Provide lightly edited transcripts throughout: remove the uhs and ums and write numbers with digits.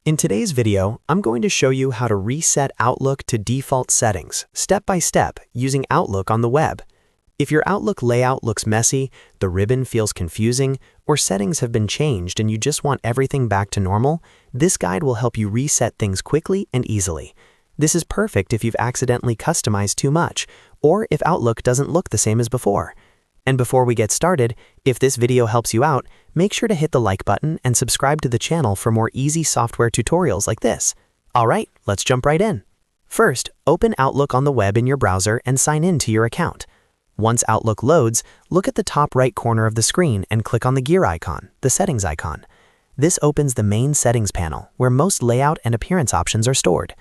In today's video, I'm going to show you how to reset Outlook to default settings, step by step, using Outlook on the web. If your Outlook layout looks messy, the ribbon feels confusing, or settings have been changed and you just want everything back to normal, this guide will help you reset things quickly and easily. This is perfect if you've accidentally customized too much, or if Outlook doesn't look the same as before. And before we get started, if this video helps you out, make sure to hit the like button and subscribe to the channel for more easy software tutorials like this. Alright, let's jump right in. First, open Outlook on the web in your browser and sign in to your account. Once Outlook loads, look at the top right corner of the screen and click on the gear icon, the settings icon. This opens the main settings panel, where most layout and appearance options are stored.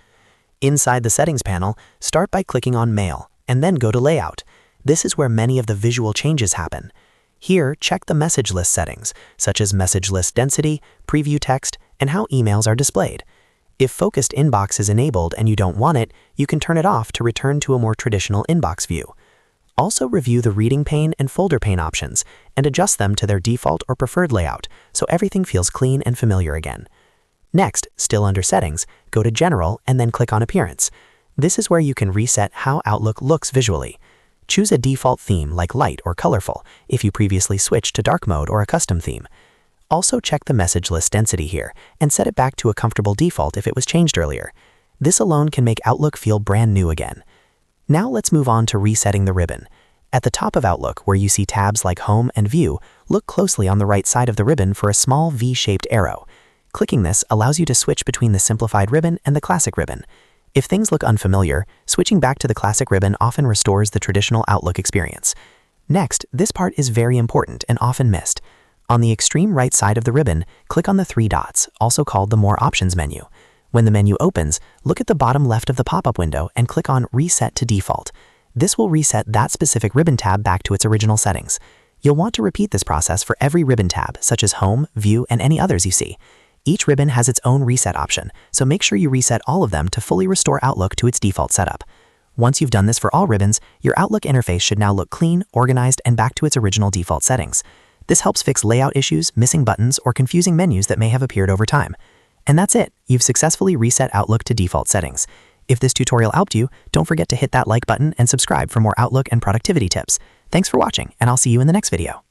Inside the settings panel, start by clicking on Mail, and then go to Layout. This is where many of the visual changes happen. Here, check the message list settings, such as message list density, preview text, and how emails are displayed. If focused inbox is enabled and you don't want it, you can turn it off to return to a more traditional inbox view. Also review the reading pane and folder pane options and adjust them to their default or preferred layout so everything feels clean and familiar again. Next, still under Settings, go to General and then click on Appearance. This is where you can reset how Outlook looks visually. Choose a default theme like light or colorful if you previously switched to dark mode or a custom theme. Also check the message list density here and set it back to a comfortable default if it was changed earlier. This alone can make Outlook feel brand new again. Now let's move on to resetting the ribbon. At the top of Outlook, where you see tabs like Home and View, look closely on the right side of the ribbon for a small V-shaped arrow. Clicking this allows you to switch between the simplified ribbon and the classic ribbon. If things look unfamiliar, switching back to the classic ribbon often restores the traditional Outlook experience. Next, this part is very important and often missed. On the extreme right side of the ribbon, click on the three dots, also called the More Options menu. When the menu opens, look at the bottom left of the pop-up window and click on Reset to Default. This will reset that specific ribbon tab back to its original settings. You'll want to repeat this process for every ribbon tab, such as Home, View, and any others you see. Each ribbon has its own reset option, so make sure you reset all of them to fully restore Outlook to its default setup. Once you've done this for all ribbons, your Outlook interface should now look clean, organized, and back to its original default settings. This helps fix layout issues, missing buttons, or confusing menus that may have appeared over time. And that's it. You've successfully reset Outlook to default settings. If this tutorial helped you, don't forget to hit that like button and subscribe for more Outlook and productivity tips. Thanks for watching, and I'll see you in the next video.